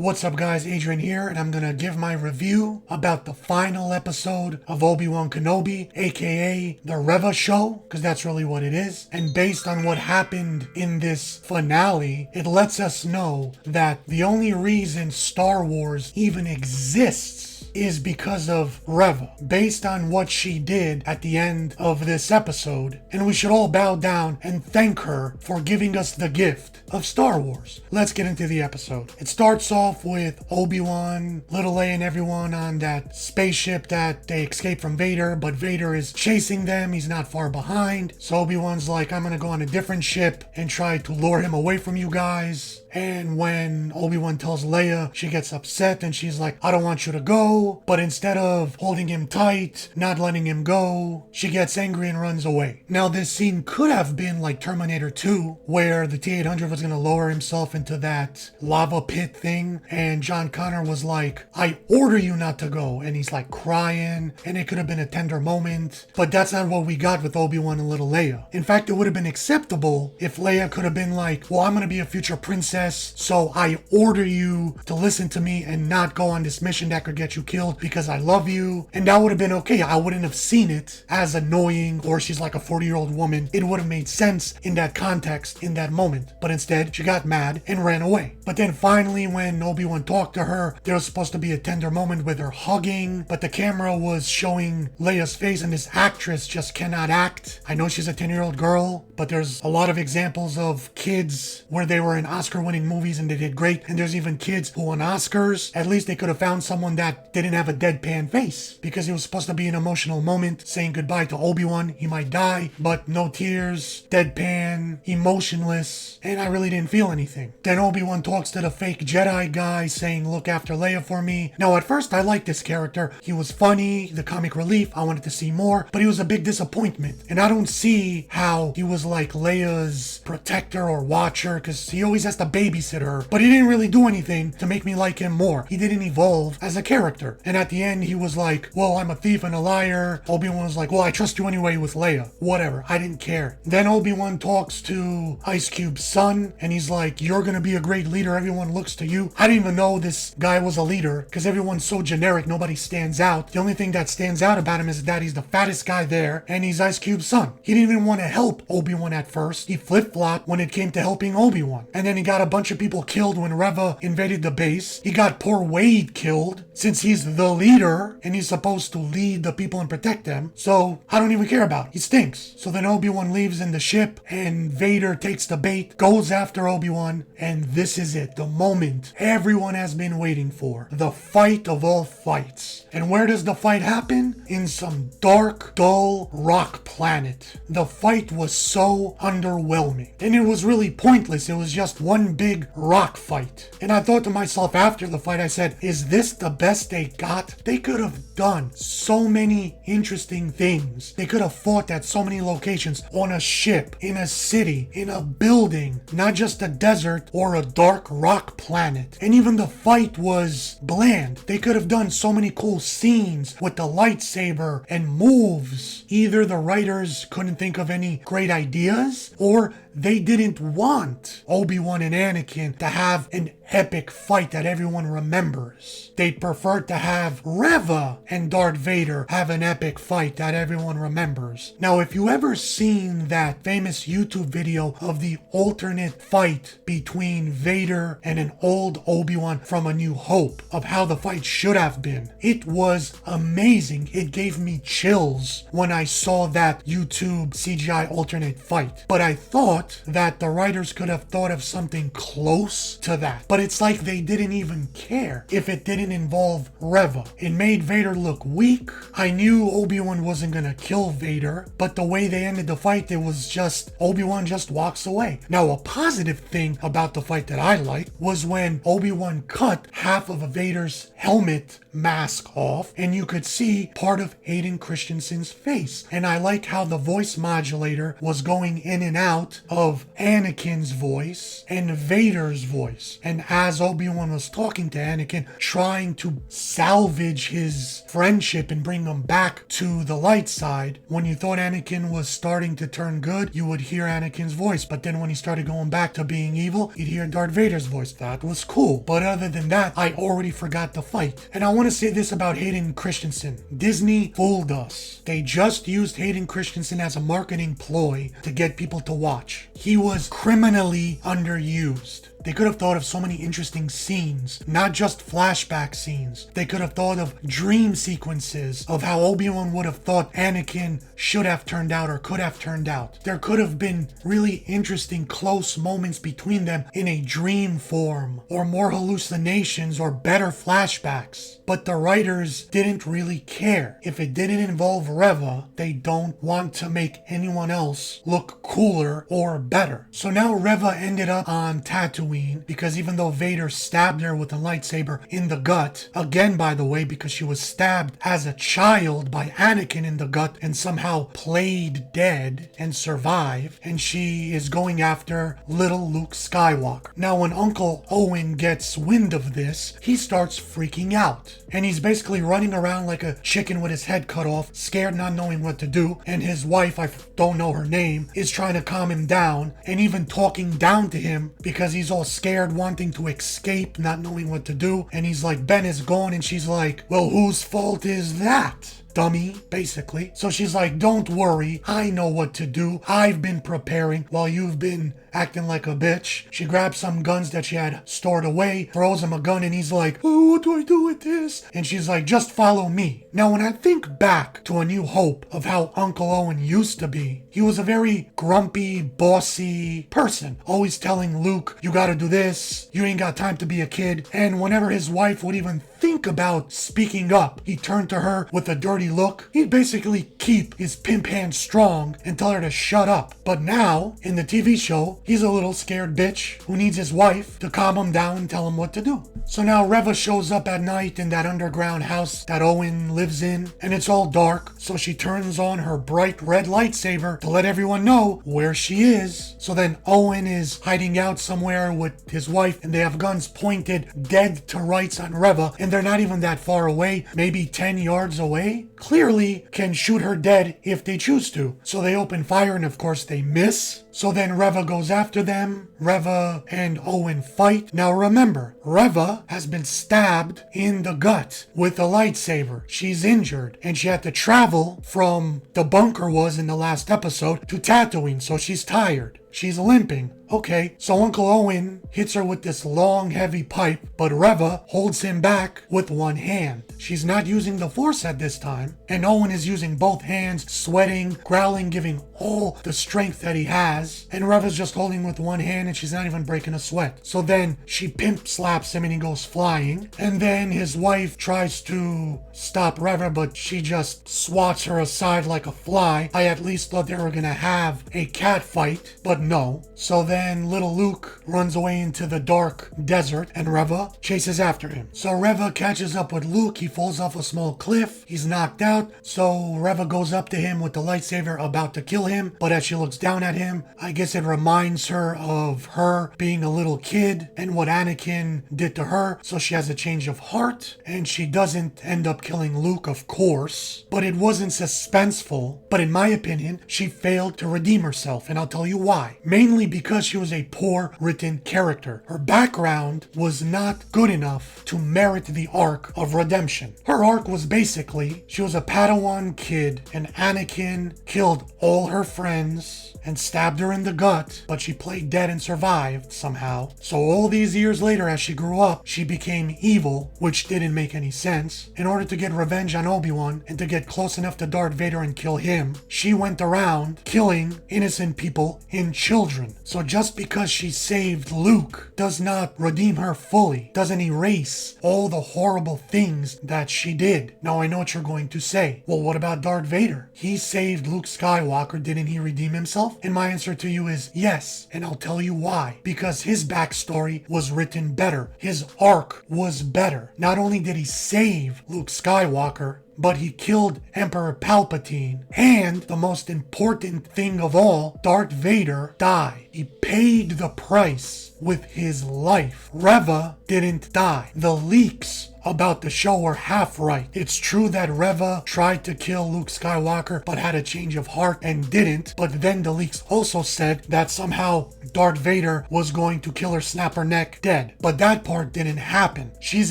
What's up guys, Adrian here, and I'm gonna give my review about the final episode of Obi Wan Kenobi, aka the Reva show, because that's really what it is. And based on what happened in this finale, it lets us know that the only reason Star Wars even exists is because of Reva, based on what she did at the end of this episode, and we should all bow down and thank her for giving us the gift of Star Wars. Let's get into the episode. It starts off with Obi-Wan, Little Leia, and everyone on that spaceship that they escape from Vader, but Vader is chasing them. He's not far behind. So Obi-Wan's like, I'm gonna go on a different ship and try to lure him away from you guys. And when Obi-Wan tells Leia, she gets upset and she's like, I don't want you to go. But instead of holding him tight, not letting him go, she gets angry and runs away. Now this scene could have been like Terminator 2, where the T-800 was gonna lower himself into that lava pit thing, and John Connor was like, I order you not to go, and he's like crying, and it could have been a tender moment, but that's not what we got with Obi-Wan and little Leia. In fact, it would have been acceptable if Leia could have been like, well, I'm gonna be a future princess, so I order you to listen to me and not go on this mission that could get you killed because I love you, and that would have been okay. I wouldn't have seen it as annoying, or she's like a 40-year-old woman. It would have made sense in that context, in that moment, but instead she got mad and ran away. But then finally when Obi-Wan talked to her, there was supposed to be a tender moment with her hugging, but the camera was showing Leia's face, and this actress just cannot act. I know she's a 10-year-old girl, but there's a lot of examples of kids where they were in Oscar-winning movies and they did great, and there's even kids who won Oscars. At least they could have found someone that didn't have a deadpan face, because it was supposed to be an emotional moment saying goodbye to Obi-Wan. He might die, but no tears, deadpan, emotionless, and I really didn't feel anything. Then Obi-Wan talks to the fake Jedi guy saying, look after Leia for me. Now at first I liked this character. He was funny, the comic relief, I wanted to see more, but he was a big disappointment. And I don't see how he was like Leia's protector or watcher, because he always has to babysit her, but he didn't really do anything to make me like him more. He didn't evolve as a character. And at the end he was like, well, I'm a thief and a liar. Obi-Wan was like, well, I trust you anyway with Leia. Whatever, I didn't care. Then Obi-Wan talks to Ice Cube's son, and he's like, you're gonna be a great leader, everyone looks to you. I didn't even know this guy was a leader, because everyone's so generic, nobody stands out. The only thing that stands out about him is that he's the fattest guy there, and he's Ice Cube's son. He didn't even want to help Obi-Wan at first. He flip-flopped when it came to helping Obi-Wan. And then he got a bunch of people killed when Reva invaded the base. He got poor Wade killed, since he's the leader, and he's supposed to lead the people and protect them. So, I don't even care about him. He stinks. So then Obi-Wan leaves in the ship, and Vader takes the bait, goes after Obi-Wan, and this is it. The moment everyone has been waiting for. The fight of all fights. And where does the fight happen? In some dark, dull rock planet. The fight was so underwhelming. And it was really pointless. It was just one big rock fight. And I thought to myself after the fight, I said, is this the best they got? They could have done so many interesting things. They could have fought at so many locations, on a ship, in a city, in a building, not just a desert or a dark rock planet. And even the fight was bland. They could have done so many cool scenes with the lightsaber and moves. Either the writers couldn't think of any great ideas, or they didn't want Obi-Wan and Anakin to have an epic fight that everyone remembers. They'd prefer to have Reva and Darth Vader have an epic fight that everyone remembers. Now, if you ever seen that famous YouTube video of the alternate fight between Vader and an old Obi-Wan from A New Hope, of how the fight should have been, it was amazing. It gave me chills when I saw that YouTube CGI alternate fight. But I thought that the writers could have thought of something close to that. But it's like they didn't even care if it didn't involve Reva. It made Vader look weak. I knew Obi-Wan wasn't gonna kill Vader, but the way they ended the fight, it was just Obi-Wan just walks away. Now, a positive thing about the fight that I liked was when Obi-Wan cut half of Vader's helmet mask off, and you could see part of Hayden Christensen's face. And I like how the voice modulator was going in and out of Anakin's voice and Vader's voice. And as Obi-Wan was talking to Anakin, trying to salvage his friendship and bring him back to the light side, when you thought Anakin was starting to turn good, you would hear Anakin's voice. But then when he started going back to being evil, you'd hear Darth Vader's voice. That was cool. But other than that, I already forgot the fight. And I want to say this about Hayden Christensen. Disney fooled us. They just used Hayden Christensen as a marketing ploy to get people to watch. He was criminally underused. They could have thought of so many interesting scenes, not just flashback scenes. They could have thought of dream sequences of how Obi-Wan would have thought Anakin should have turned out or could have turned out. There could have been really interesting close moments between them in a dream form, or more hallucinations or better flashbacks. But the writers didn't really care. If it didn't involve Reva, they don't want to make anyone else look cooler or better. So now Reva ended up on Tatooine, because even though Vader stabbed her with a lightsaber in the gut, again by the way, because she was stabbed as a child by Anakin in the gut and somehow played dead and survived, and she is going after little Luke Skywalker. Now when Uncle Owen gets wind of this, he starts freaking out. And he's basically running around like a chicken with his head cut off, scared, not knowing what to do. And his wife, I don't know her name, is trying to calm him down and even talking down to him because he's all scared, wanting to escape, not knowing what to do. And he's like, Ben is gone. And she's like, well, whose fault is that? Dummy, basically. So she's like, don't worry, I know what to do. I've been preparing while you've been acting like a bitch. She grabs some guns that she had stored away, throws him a gun, and he's like, oh, what do I do with this? And she's like, just follow me. Now, when I think back to A New Hope of how Uncle Owen used to be, he was a very grumpy, bossy person, always telling Luke, you gotta do this, you ain't got time to be a kid. And whenever his wife would even think about speaking up, he turned to her with a dirty look. He'd basically keep his pimp hand strong and tell her to shut up. But now, in the TV show, he's a little scared bitch who needs his wife to calm him down and tell him what to do. So now Reva shows up at night in that underground house that Owen lives in, and it's all dark, so she turns on her bright red lightsaber to let everyone know where she is. So then Owen is hiding out somewhere with his wife, and they have guns pointed dead to rights on Reva, and they're not even that far away, maybe 10 yards away. Clearly can shoot her dead if they choose to. So they open fire, and of course they miss. So then Reva goes after them. Reva and Owen fight. Now remember, Reva has been stabbed in the gut with a lightsaber. She's injured, and she had to travel from the bunker was in the last episode to Tatooine, so she's tired. She's limping. Okay, so Uncle Owen hits her with this long, heavy pipe, but Reva holds him back with one hand. She's not using the Force at this time, and Owen is using both hands, sweating, growling, giving all the strength that he has, and Reva's just holding with one hand, and she's not even breaking a sweat. So then she pimp slaps him, and he goes flying, and then his wife tries to stop Reva, but she just swats her aside like a fly. I at least thought they were gonna have a cat fight, but no. So then little Luke runs away into the dark desert, and Reva chases after him. So Reva catches up with Luke. He falls off a small cliff. He's knocked out. So Reva goes up to him with the lightsaber, about to kill him. But as she looks down at him, I guess it reminds her of her being a little kid and what Anakin did to her. So she has a change of heart, and she doesn't end up killing Luke, of course. But it wasn't suspenseful. But in my opinion, she failed to redeem herself, and I'll tell you why. Mainly because she was a poor written character. Her background was not good enough to merit the arc of redemption. Her arc was basically, she was a Padawan kid, and Anakin killed all her friends and stabbed her in the gut, but she played dead and survived somehow. So all these years later, as she grew up, she became evil, which didn't make any sense. In order to get revenge on Obi-Wan and to get close enough to Darth Vader and kill him, she went around killing innocent people and children. So just because she saved Luke does not redeem her fully, doesn't erase all the horrible things that she did. Now I know what you're going to say. say, well, what about Darth Vader? He saved Luke Skywalker, didn't he redeem himself? And my answer to you is yes, and I'll tell you why. Because his backstory was written better. His arc was better. Not only did he save Luke Skywalker, but he killed Emperor Palpatine. And the most important thing of all, Darth Vader died. He paid the price with his life. Reva didn't die. The leaks about the show were half right. It's true that Reva tried to kill Luke Skywalker but had a change of heart and didn't, but then the leaks also said that somehow Darth Vader was going to kill her, snap her neck, dead. But that part didn't happen. She's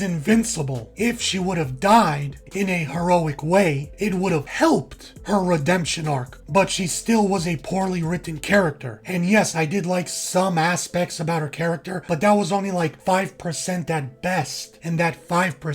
invincible. If she would have died in a heroic way, it would have helped her redemption arc. But she still was a poorly written character. And yes, I did like some aspects about her character, but that was only like 5% at best. And that 5%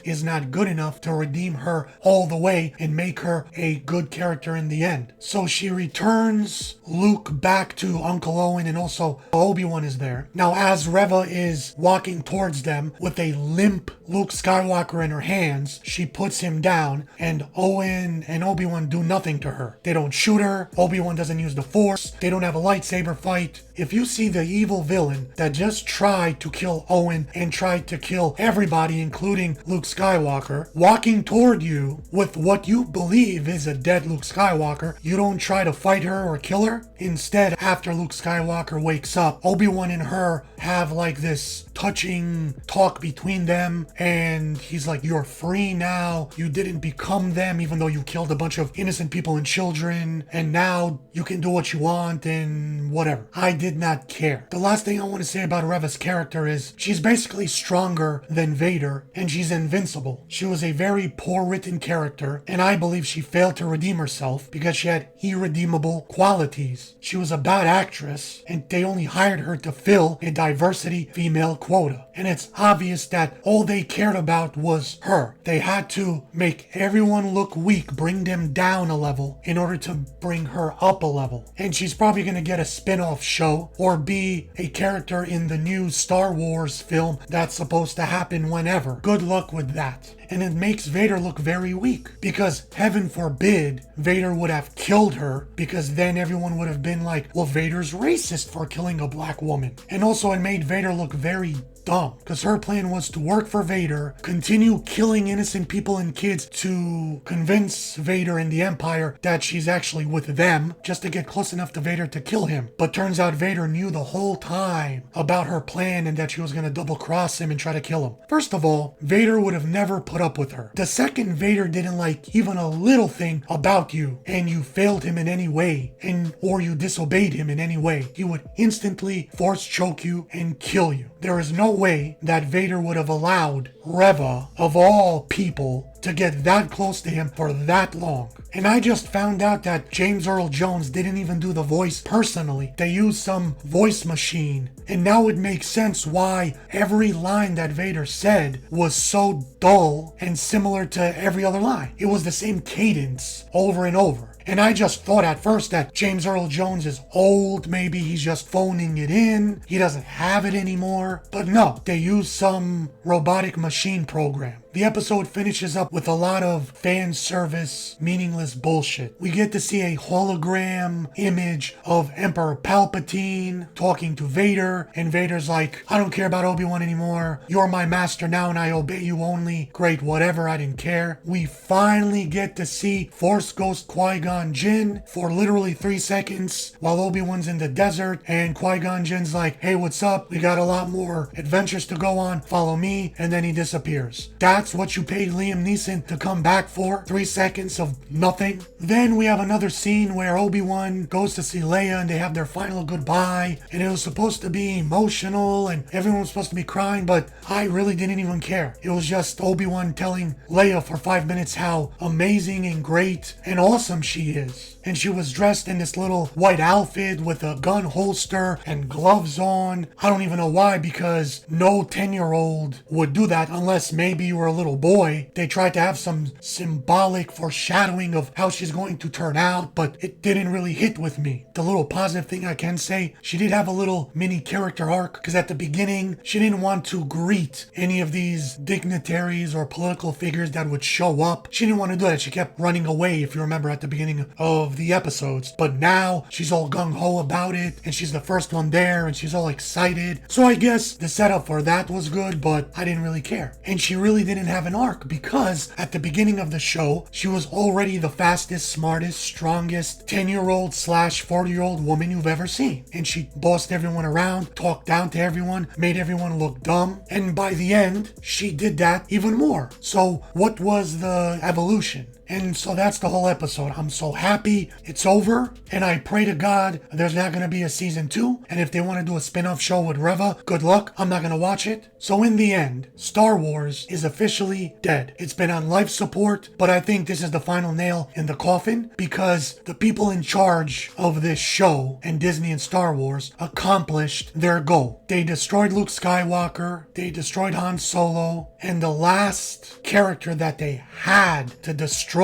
is not good enough to redeem her all the way and make her a good character in the end. So she returns Luke back to Uncle Owen, and also Obi-Wan is there. Now as Reva is walking towards them with a limp Luke Skywalker in her hands, she puts him down, and Owen and Obi-Wan do nothing to her. They don't shoot her. Obi-Wan doesn't use the Force. They don't have a lightsaber fight. If you see the evil villain that just tried to kill Owen and tried to kill everybody, including Luke Skywalker, walking toward you with what you believe is a dead Luke Skywalker, you don't try to fight her or kill her. Instead, after Luke Skywalker wakes up, Obi-Wan and her have like this touching talk between them, and he's like, you're free now. You didn't become them, even though you killed a bunch of innocent people and children, and now you can do what you want and whatever. I did not care. The last thing I want to say about Reva's character is she's basically stronger than Vader, and she's invincible. She was a very poor written character, and I believe she failed to redeem herself because she had irredeemable qualities. She was a bad actress, and they only hired her to fill a diversity female quota. And it's obvious that all they cared about was her. They had to make everyone look weak, bring them down a level in order to bring her up a level. And she's probably going to get a spin-off show or be a character in the new Star Wars film that's supposed to happen whenever. Good luck with that. And it makes Vader look very weak, because heaven forbid Vader would have killed her, because then everyone would have been like, well, Vader's racist for killing a black woman. And also it made Vader look very dumb, because her plan was to work for Vader, continue killing innocent people and kids to convince Vader and the Empire that she's actually with them, just to get close enough to Vader to kill him. But turns out Vader knew the whole time about her plan and that she was going to double cross him and try to kill him. First of all, Vader would have never put up with her. The second Vader didn't like even a little thing about you, and you failed him in any way, or you disobeyed him in any way, he would instantly force choke you and kill you. There is no way that Vader would have allowed Reva, of all people, to get that close to him for that long. And I just found out that James Earl Jones didn't even do the voice personally. They used some voice machine. And now it makes sense why every line that Vader said was so dull and similar to every other line. It was the same cadence over and over. And I just thought at first that James Earl Jones is old, maybe he's just phoning it in, he doesn't have it anymore. But no, they used some robotic machine program. The episode finishes up with a lot of fan service, meaningless bullshit. We get to see a hologram image of Emperor Palpatine talking to Vader, and Vader's like, I don't care about Obi-Wan anymore. You're my master now and I obey you only. Great, whatever, I didn't care. We finally get to see Force Ghost Qui-Gon Jinn for literally 3 seconds while Obi-Wan's in the desert, and Qui-Gon Jinn's like, hey, what's up? We got a lot more adventures to go on. Follow me. And then he disappears. That's what you paid Liam Neeson to come back for? 3 seconds of nothing? Then we have another scene where Obi-Wan goes to see Leia and they have their final goodbye, and it was supposed to be emotional and everyone was supposed to be crying, but I really didn't even care. It was just Obi-Wan telling Leia for 5 minutes how amazing and great and awesome she is. And she was dressed in this little white outfit with a gun holster and gloves on. I don't even know why, because no 10-year-old would do that unless maybe you were a little boy, they tried to have some symbolic foreshadowing of how she's going to turn out, but it didn't really hit with me. The little positive thing I can say, she did have a little mini character arc, because at the beginning, she didn't want to greet any of these dignitaries or political figures that would show up. She didn't want to do that. She kept running away, if you remember at the beginning of the episodes. But now, she's all gung-ho about it, and she's the first one there, and she's all excited. So I guess the setup for that was good, but I didn't really care. And she really didn't have an arc, because at the beginning of the show, she was already the fastest, smartest, strongest 10-year-old / 40-year-old woman you've ever seen. And she bossed everyone around, talked down to everyone, made everyone look dumb. And by the end, she did that even more. So what was the evolution? And so that's the whole episode. I'm so happy it's over, and I pray to God there's not going to be a season 2, and if they want to do a spin-off show with Reva, good luck. I'm not going to watch it. So in the end, Star Wars is officially dead. It's been on life support, but I think this is the final nail in the coffin, because the people in charge of this show and Disney and Star Wars accomplished their goal. They destroyed Luke Skywalker, they destroyed Han Solo, and the last character that they had to destroy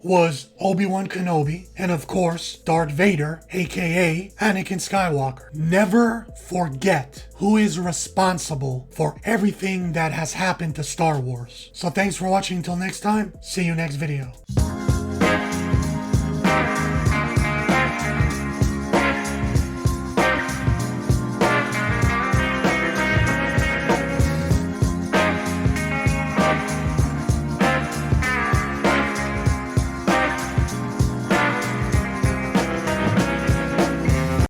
was Obi Wan Kenobi, and of course, Darth Vader, aka Anakin Skywalker. Never forget who is responsible for everything that has happened to Star Wars. So thanks for watching. Until next time, see you next video.